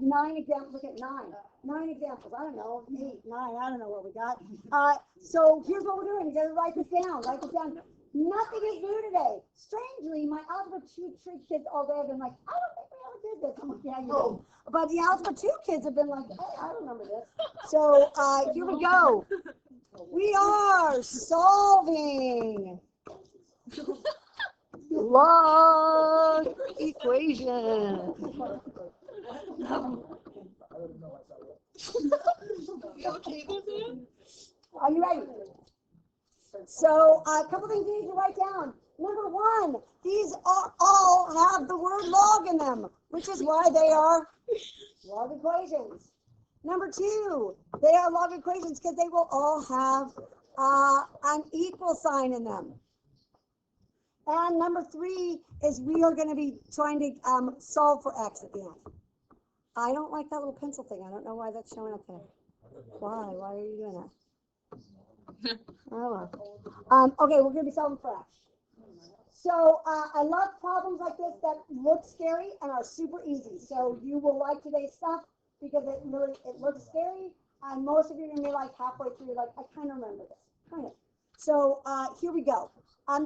9 examples. Look at 9. 9 examples. I don't know, 8, 9. I don't know what we got. So here's what we're doing. You got to write this down. Write this down. Nothing is new today. Strangely, my Algebra 2 trick kids all day have been like, I don't think we ever did this. I'm like, yeah, you did. But the Algebra 2 kids have been like, hey, I remember this. So here we go. We are solving log equation. Are you ready? So a couple things you need to write down. Number 1, these are all have the word log in them, which is why they are log equations. Number 2, they are log equations because they will all have an equal sign in them. And number 3 is we are going to be trying to solve for x at the end. I don't like that little pencil thing. I don't know why that's showing up there. Why? Why are you doing that? Oh, well. Okay, we're going to be solving for x. So I love problems like this that look scary and are super easy. So you will like today's stuff because it looks scary, and most of you are going to be like halfway through, like, I kind of remember this. Kind of. So here we go.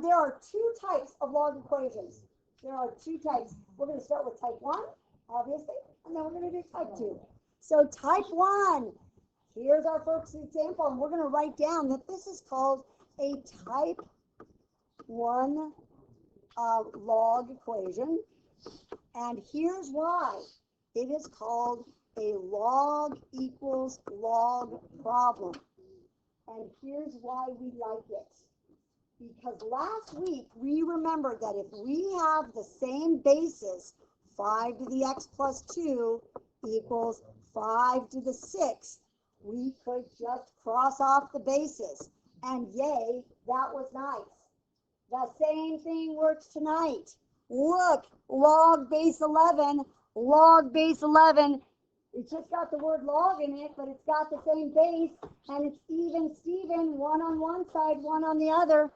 There are 2 types of log equations. There are 2 types. We're going to start with type 1, obviously, and then we're going to do type 2. So type 1, here's our first example, and we're going to write down that this is called a type 1 log equation. And here's why. It is called a log equals log problem. And here's why we like it. Because last week, we remembered that if we have the same basis, 5 to the x plus 2 equals 5 to the 6th, we could just cross off the basis. And yay, that was nice. The same thing works tonight. Look, log base 11, it's just got the word log in it, but it's got the same base, and it's even Steven, one on one side, one on the other.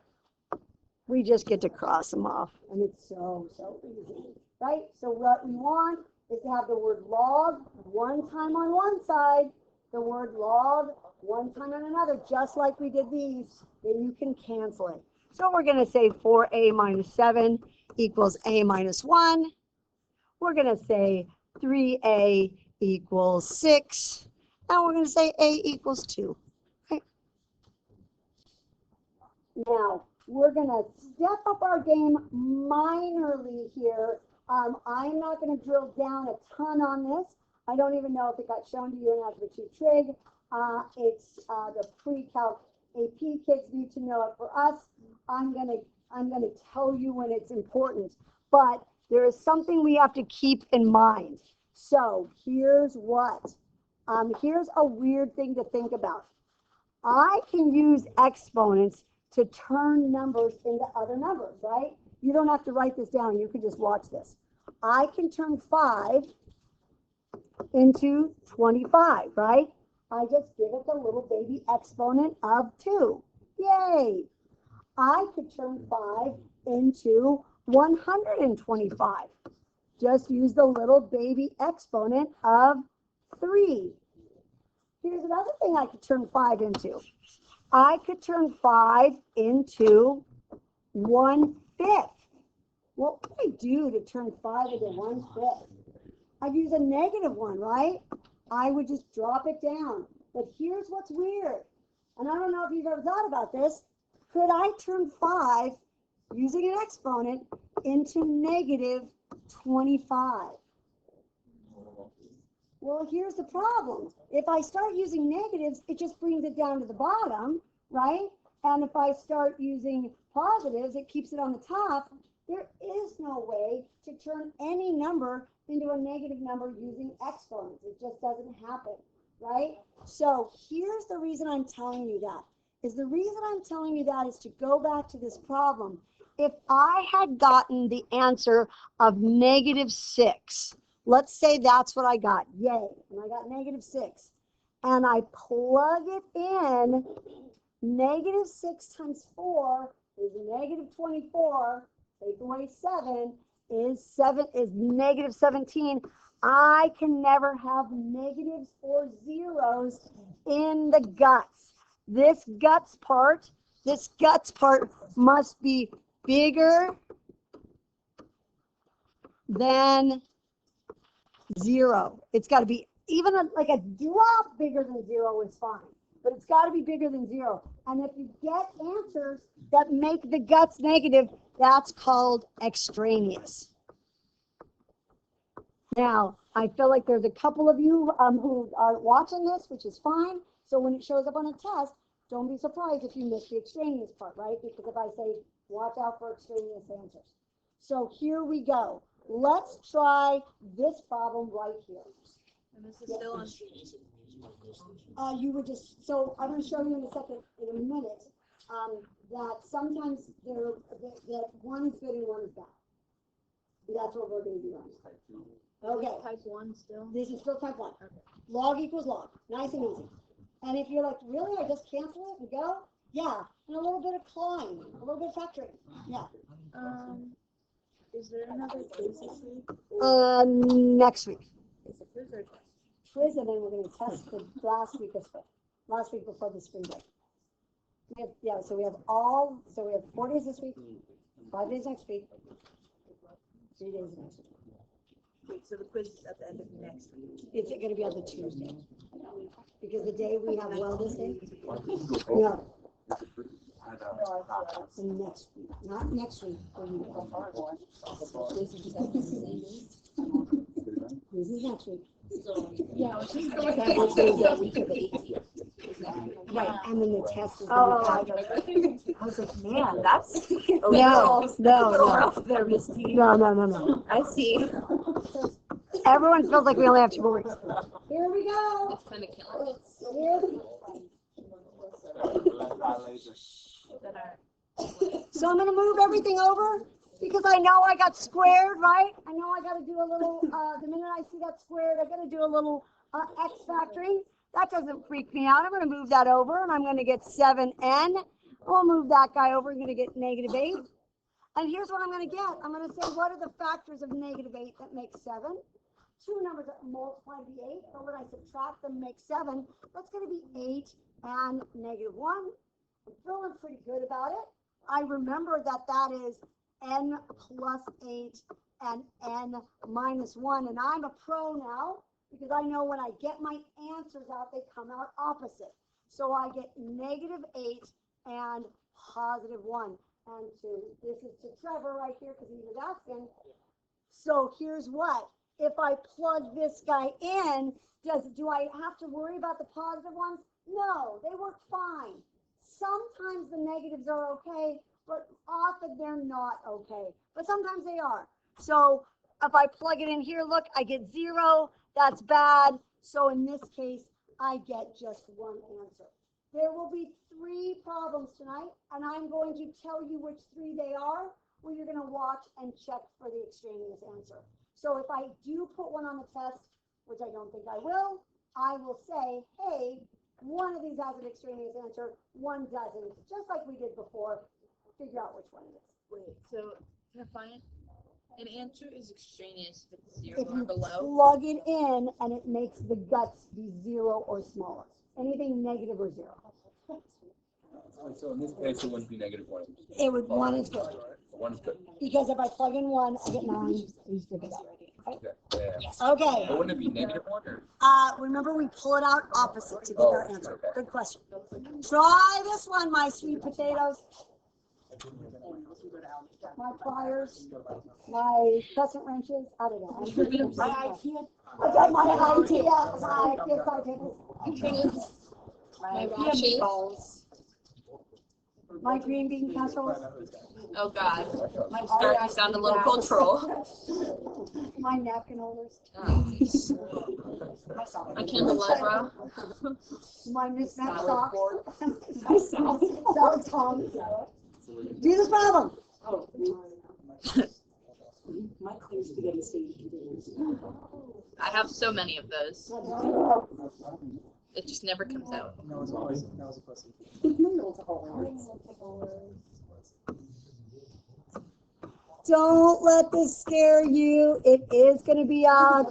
We just get to cross them off, and it's so easy, right? So what we want is to have the word log 1 time on one side, the word log 1 time on another, just like we did these. Then you can cancel it. So we're going to say 4a minus 7 equals a minus 1. We're going to say 3a equals 6. And we're going to say a equals 2. Okay. Now, we're going to step up our game minorly here. I'm not going to drill down a ton on this. I don't even know if it got shown to you in Algebra 2 Trig. It's the pre-calc AP kids need to know it. For us, I'm gonna tell you when it's important. But there is something we have to keep in mind. So here's what. Here's a weird thing to think about. I can use exponents to turn numbers into other numbers, right? You don't have to write this down. You can just watch this. I can turn 5 into 25, right? I just give it the little baby exponent of 2. Yay! I could turn 5 into 125. Just use the little baby exponent of 3. Here's another thing I could turn 5 into. I could turn 5 into 1/5. What would I do to turn 5 into 1/5? I'd use a -1, right? I would just drop it down. But here's what's weird. And I don't know if you've ever thought about this. Could I turn 5 using an exponent into -25? Well, here's the problem. If I start using negatives, it just brings it down to the bottom, right? And if I start using positives, it keeps it on the top. There is no way to turn any number into a negative number using exponents. It just doesn't happen, right? So here's the reason I'm telling you that. The reason I'm telling you that is to go back to this problem. If I had gotten the answer of -6, let's say that's what I got, yay, and I got -6, and I plug it in, -6 times 4 is -24, take away 7 is -17. I can never have negatives or zeros in the guts. This guts part must be bigger than 0. It's got to be even like a drop bigger than 0 is fine, but it's got to be bigger than 0. And if you get answers that make the guts negative, that's called extraneous. Now, I feel like there's a couple of you who are watching this, which is fine. So when it shows up on a test, don't be surprised if you miss the extraneous part, right? Because if I say, watch out for extraneous answers. So here we go. Let's try this problem right here. And this is still on. You would just, so I'm going to show you in a minute, that sometimes that one is good and one is bad. That's what we're going to do on. Okay. Type 1 still? This is still type 1. Okay. Log equals log. Nice and easy. And if you're like, really, I just cancel it and go? Yeah. And a little bit of clawing, a little bit of factoring. Yeah. Is there another quiz this week? Next week. Is it quiz or test? Quiz, and then we're going to test the last week before the spring break. So we have 4 days this week, 5 days next week, 3 days next week. Wait, so the quiz is at the end of next week? It's going to be on the Tuesday. Because the day we have wellness day? No. Next week. Not next week. This is next week. Yeah, it's just going That was the week of the 18th. Right, and then the test is the week after. I was like, man, that's No. I see. Everyone feels like we only have 2 more weeks. Here we go. It's kind of killing it. So I'm going to move everything over because I know I got squared, right? I know I got to do a little, the minute I see that squared, I got to do a little X factoring. That doesn't freak me out. I'm going to move that over and I'm going to get 7n. I'll move that guy over. I'm going to get -8. And here's what I'm going to get. I'm going to say, what are the factors of -8 that make 7? 2 numbers that multiply to be 8, but when I subtract them, make 7. That's going to be 8 and -1. I'm feeling pretty good about it. I remember that is n plus 8 and n minus 1, and I'm a pro now because I know when I get my answers out, they come out opposite. So I get -8 and +1. And this is to Trevor right here because he was asking. So here's what. If I plug this guy in, do I have to worry about the positive ones? No, they work fine. Sometimes the negatives are okay, but often they're not okay. But sometimes they are. So if I plug it in here, look, I get 0. That's bad. So in this case, I get just 1 answer. There will be 3 problems tonight, and I'm going to tell you which 3 they are, where you're going to watch and check for the extraneous answer. So if I do put one on the test, which I don't think I will say, hey, one of these has an extraneous answer, one doesn't, just like we did before. Figure out which one it is. Wait, so can I find it? An answer is extraneous if it's 0 If or you below. plug it in and it makes the guts be 0 or smaller. Anything negative or 0. So in this case, it wouldn't be -1. It would 1 is good. 1 is good. Because if I plug in 1, I get 9. He's good with that. Okay. Yeah. Yes. Okay. But wouldn't it be -1 or? Remember we pull it out opposite to get our answer. Okay. Good question. Try this one, my sweet potatoes. My pliers, my crescent wrenches, I don't know. I got my IKEA, my side tables. My IKEA balls. My green bean casseroles. Oh God. I'm starting to sound a little cultural. My napkin holders. My candelabra. My mismatched socks. My salad tongs. Do this problem. I have so many of those. It just never comes out. Don't let this scare you. It is going to be an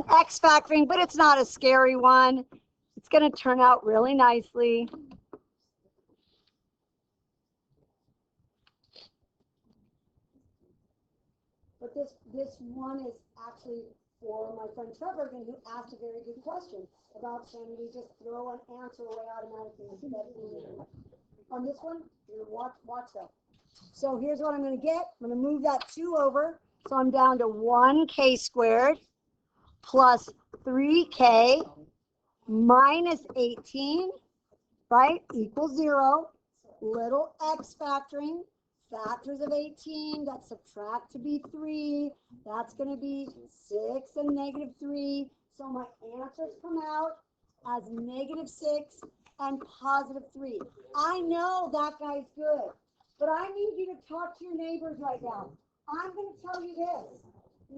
X factoring, but it's not a scary one. It's going to turn out really nicely. But this one is actually for my friend Trevor, who asked a very good question about can we just throw an answer away automatically on this one. You're gonna watch that. So here's what I'm going to get. I'm going to move that 2 over. So I'm down to 1k squared plus 3k minus 18, right, equals 0. Little x factoring. Factors of 18, that subtract to be 3. That's going to be 6 and negative 3. So my answers come out as negative 6 and positive 3. I know that guy's good, but I need you to talk to your neighbors right now. I'm going to tell you this.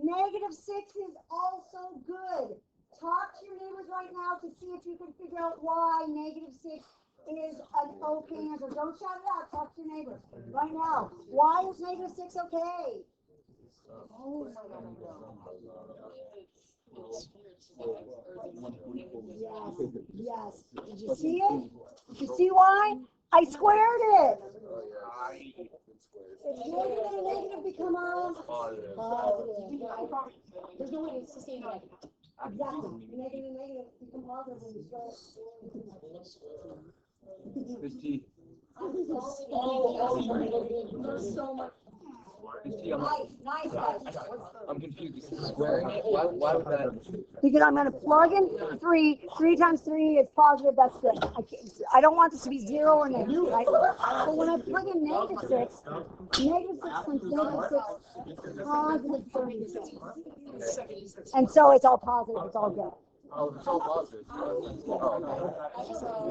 Negative 6 is also good. Talk to your neighbors right now to see if you can figure out why negative 6 is an okay answer. Don't shout it out. Talk to your neighbors right now. Why is negative 6 okay? Oh, yes. Did you see it? Did you see why? I squared it. If negative and negative become a positive. There's no way it's the same negative. Exactly. Negative and negative become positive when you square it. There's so much. Nice. I'm confused. Squaring it? Why would that? Because I'm going to plug in 3. 3 times 3 is positive. That's good. I don't want this to be 0 or negative, right? But when I plug in negative 6 times negative 6, positive 36. And so it's all positive. It's all good. Oh, it's all positive.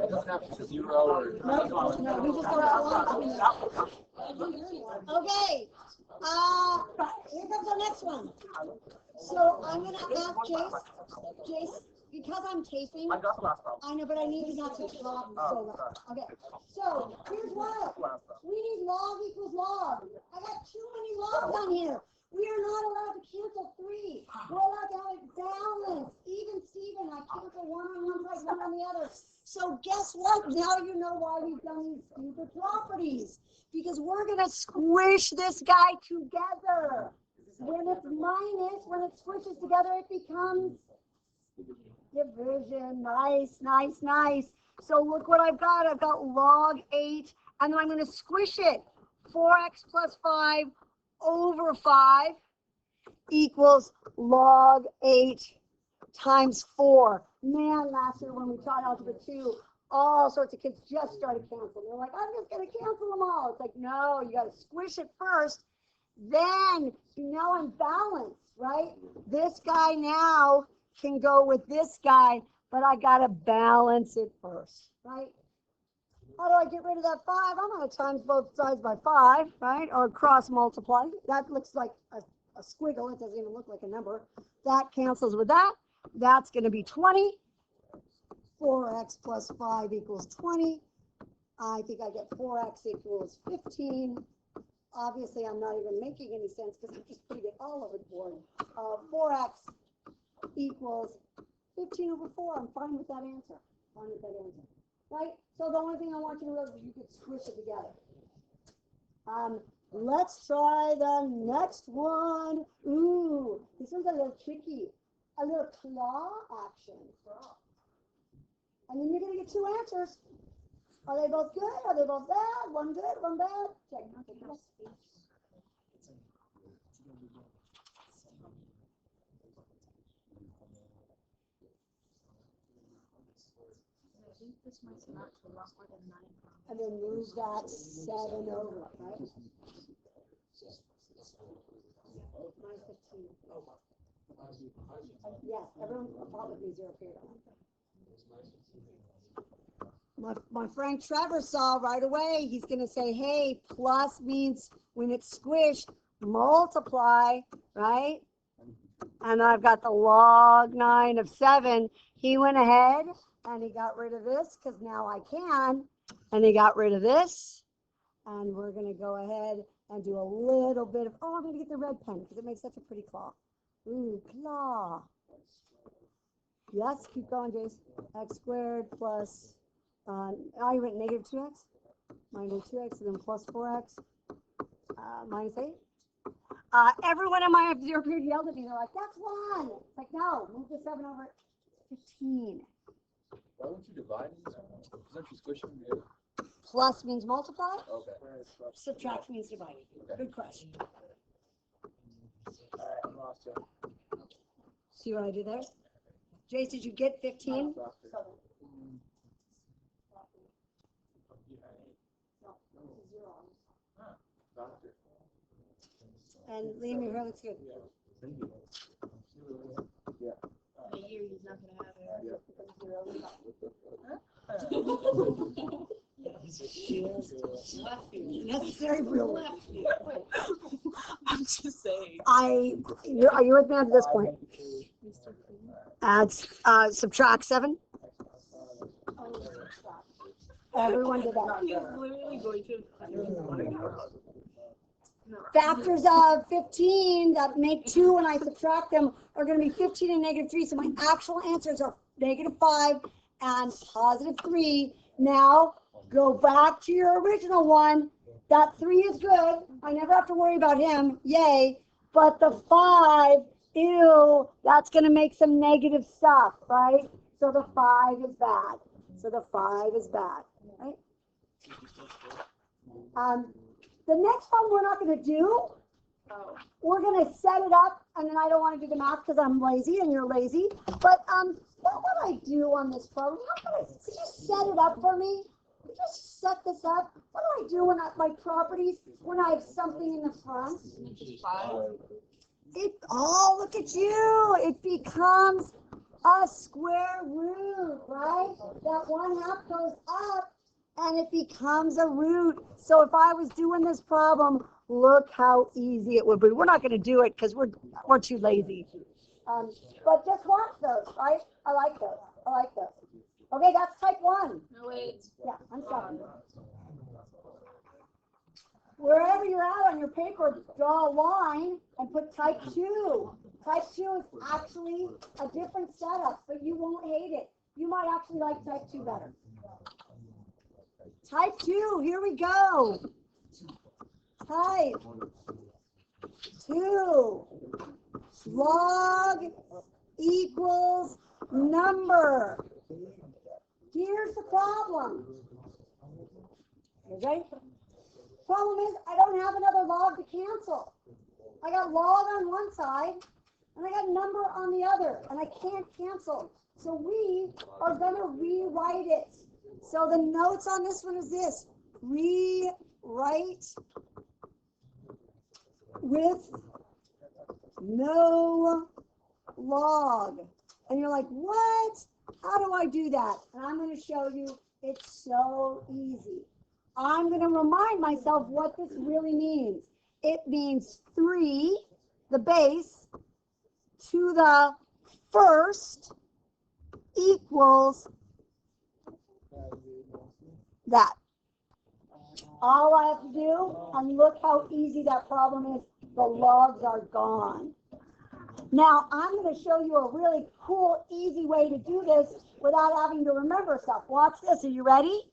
It doesn't have to be 0 or. No, we just got okay. Here comes the next one. So I'm going to ask Jace, because I'm taping, I know, but I need you not to talk so loud. Okay, so here's what. We need log equals log. I got too many logs on here. We are not allowed to cancel 3. We're allowed to have it balanced. Even Steven, I cancel 1 on one side, 1 on the other. So guess what? Now you know why we've done these stupid properties. Because we're going to squish this guy together. When it's minus, when it squishes together, it becomes division. Nice. So look what I've got. I've got log 8, and then I'm going to squish it. 4x plus 5 over 5 equals log 8 times 4. Man, last year when we taught algebra 2, all sorts of kids just started canceling. They're like, I'm just going to cancel them all. It's like, no, you got to squish it first. Then, now I'm balanced, right? This guy now can go with this guy, but I got to balance it first, right? How do I get rid of that 5? I'm going to times both sides by 5, right? Or cross multiply. That looks like a squiggle. It doesn't even look like a number. That cancels with that. That's going to be 20. 4x plus 5 equals 20. I think I get 4x equals 15. Obviously, I'm not even making any sense because I'm just putting it all over the board. 4x equals 15 over 4. I'm fine with that answer. Right? So the only thing I want you to know is you could squish it together. Let's try the next one. Ooh, this one's a little tricky. A little claw action. And then you're going to get 2 answers. Are they both good? Are they both bad? One good, one bad? Check. And then move that 7 over, right? Minus 15. Yes, everyone will probably 0 period. My friend Trevor saw right away. He's going to say, hey, plus means when it's squished, multiply, right? And I've got the log 9 of 7. He went ahead and he got rid of this because now I can. And he got rid of this. And we're going to go ahead and do a little bit of, oh, I'm going to get the red pen because it makes such a pretty claw. Ooh, claw. Yes, keep going, Jace. X squared plus, I went negative 2x, minus 2x, and then plus 4x, minus 8. Everyone in my zero period yelled at me. They're like, that's 1. It's like, no, move the 7 over 15. Why don't you divide these? Don't you squish them together? Plus means multiply. Okay. Subtract means divide. Good question. See what I did there? Jace, did you get 15? And Liam, your hair looks good. In a year, he's not gonna have it. Necessary rule. I'm just saying. Are you with me at this point? Add, subtract 7. Everyone did that. He's literally going to. Factors of 15 that make 2 when I subtract them are going to be 15 and negative 3. So my actual answers are negative 5 and positive 3. Now go back to your original one. That 3 is good. I never have to worry about him. Yay. But the 5, ew, that's going to make some negative stuff, right? So the 5 is bad. So the 5 is bad, right? The next one we're not going to do. We're going to set it up, and then I don't want to do the math because I'm lazy and you're lazy. But what would I do on this problem? Could you set it up for me? Could you just set this up? What do I do when my properties, when I have something in the front? Oh, look at you. It becomes a square root, right? That 1/2 goes up. And it becomes a root. So if I was doing this problem, look how easy it would be. We're not going to do it because we're too lazy. But just watch those, right? I like those. I like those. Okay, that's type 1. No, wait. Yeah, I'm sorry. Wherever you're at on your paper, draw a line and put type 2. Type 2 is actually a different setup, but you won't hate it. You might actually like type 2 better. Type 2, here we go. Type 2. Log equals number. Here's the problem. Okay? Problem is, I don't have another log to cancel. I got log on one side, and I got number on the other, and I can't cancel. So we are going to rewrite it. So the notes on this one is this: rewrite with no log. And you're like, what? How do I do that? And I'm going to show you it's so easy. I'm going to remind myself what this really means. It means 3, the base, to the first equals that. All I have to do, and look how easy that problem is, the logs are gone. Now, I'm going to show you a really cool, easy way to do this without having to remember stuff. Watch this. Are you ready?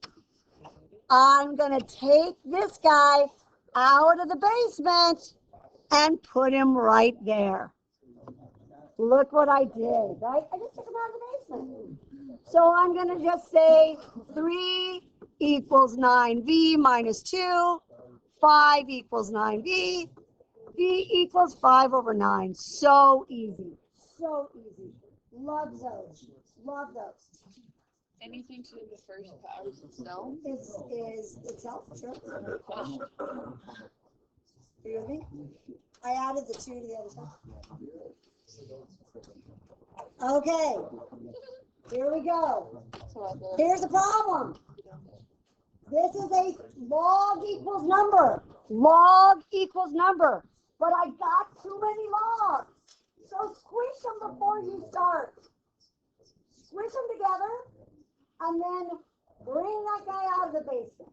I'm going to take this guy out of the basement and put him right there. Look what I did, right? I just took him out of the basement. So I'm going to just say 3 equals 9v minus 2, 5 equals 9v, v equals 5 over 9. So easy. So easy. Love those. Love those. Anything to do with the first powers itself? Is itself, sure. Are you with me? I added the 2 to the other side. Okay. Here we go. Here's the problem. This is a log equals number. Log equals number. But I got too many logs. So squish them before you start. Squish them together and then bring that guy out of the basement.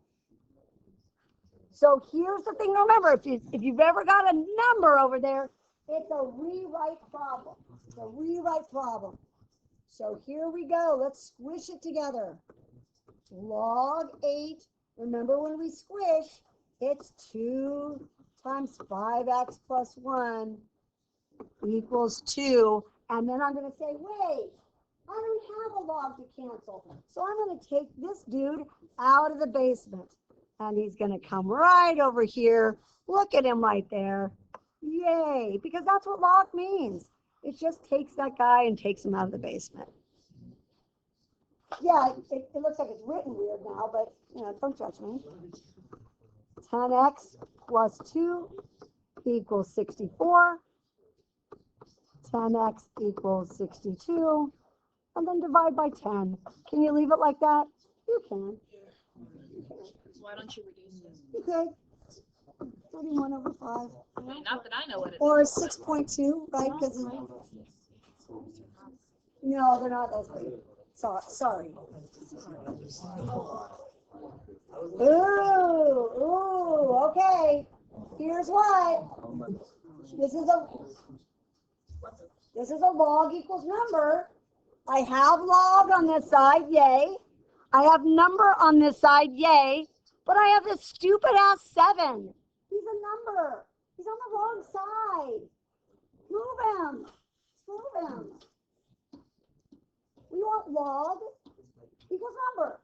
So here's the thing to remember. If you've ever got a number over there, it's a rewrite problem. It's a rewrite problem. So here we go. Let's squish it together. Log 8. Remember when we squish, it's 2 times 5x plus 1 equals 2. And then I'm going to say, wait, I don't have a log to cancel. So I'm going to take this dude out of the basement. And he's going to come right over here. Look at him right there. Yay, because that's what log means. It just takes that guy and takes him out of the basement. Yeah, it looks like it's written weird now, but you know, don't judge me. 10x plus 2 equals 64. 10x equals 62. And then divide by 10. Can you leave it like that? You can. Why don't you reduce this? You could. 31 over 5. Okay, not that I know what it is. Or 6.2, right? Because no, they're not those big. Sorry. Ooh, okay. Here's what. This is a log equals number. I have log on this side, yay. I have number on this side, yay. But I have this stupid ass 7. He's a number. He's on the wrong side. Move him. Move him. We want log equals number.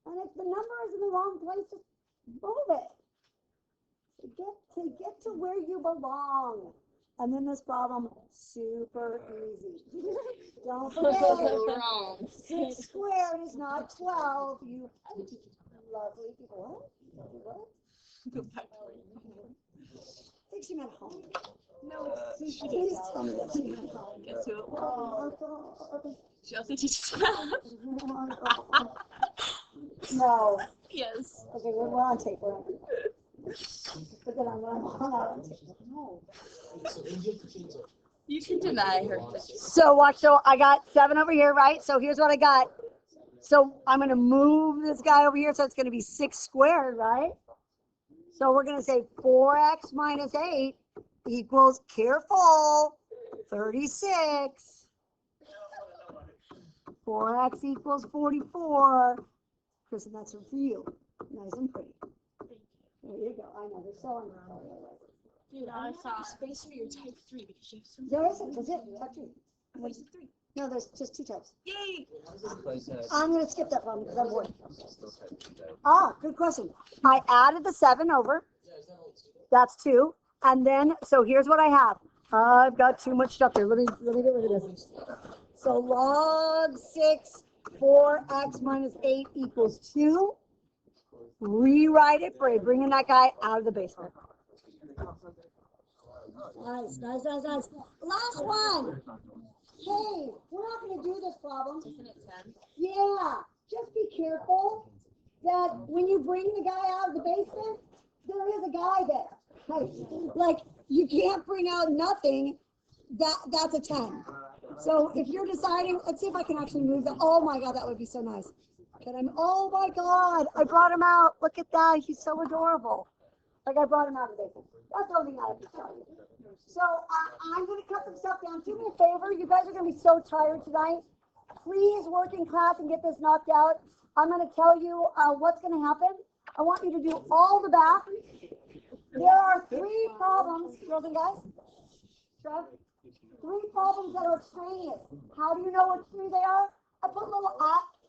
And if the number is in the wrong place, just move it. To get to where you belong. And then this problem, super easy. Don't forget, Wrong. 6 squared is not 12. You lovely people. What? Go back to where you I think she meant home. No, Please tell me that she meant home. guess who it was? Oh, God. She also teaches math. No. Yes. Okay, we're on tape. We're on tape. Put that on tape. No. You can deny her. So watch, so I got 7 over here, right? So here's what I got. So I'm going to move this guy over here. So it's going to be 6 squared, right? So we're going to say 4x minus 8 equals, careful, 36. 4x equals 44. Kristen, that's for you. Nice and pretty. There you go. I know, they're so unreal. Dude, I saw space for your type 3 because you have so There isn't, that's it. Type 2. What is it 3? No, there's just 2 types. Yay! I'm going to skip that one because I'm bored. Ah, good question. I added the 7 over. That's 2. And then, so here's what I have. I've got too much stuff here. Let me get rid of this. So log 6, 4x minus 8 equals 2. Rewrite it for bringing that guy out of the basement. Nice. Last one. Hey, we're not going to do this problem. Isn't it 10? Yeah, just be careful that when you bring the guy out of the basement, there is a guy there. Like you can't bring out nothing. That's a 10. So if you're deciding, let's see if I can actually move that. Oh my God, that would be so nice. Oh my God, I brought him out. Look at that. He's so adorable. Like I brought him out of the basement. That's the only thing I have to tell you. So I'm going to cut some stuff down. Do me a favor. You guys are going to be so tired tonight. Please work in class and get this knocked out. I'm going to tell you what's going to happen. I want you to do all the math. There are 3 problems, girls and guys. Trev, 3 problems that are extraneous. How do you know which 3 they are? I put a little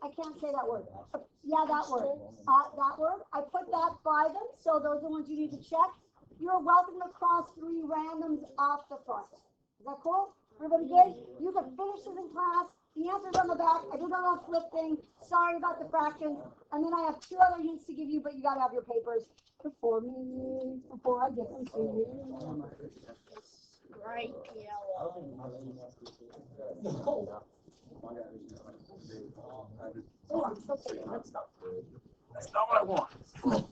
I can't say that word. Yeah, that word. That word. I put that by them, so those are the ones you need to check. You're welcome to cross 3 randoms off the front. Is that cool? Everybody good? You can finish this in class. The answer's on the back. I did that on a flip thing. Sorry about the fractions. And then I have 2 other hints to give you, but you got to have your papers before I get them to you. Bright yellow. Oh, I'm so sorry. That's not what I want. What?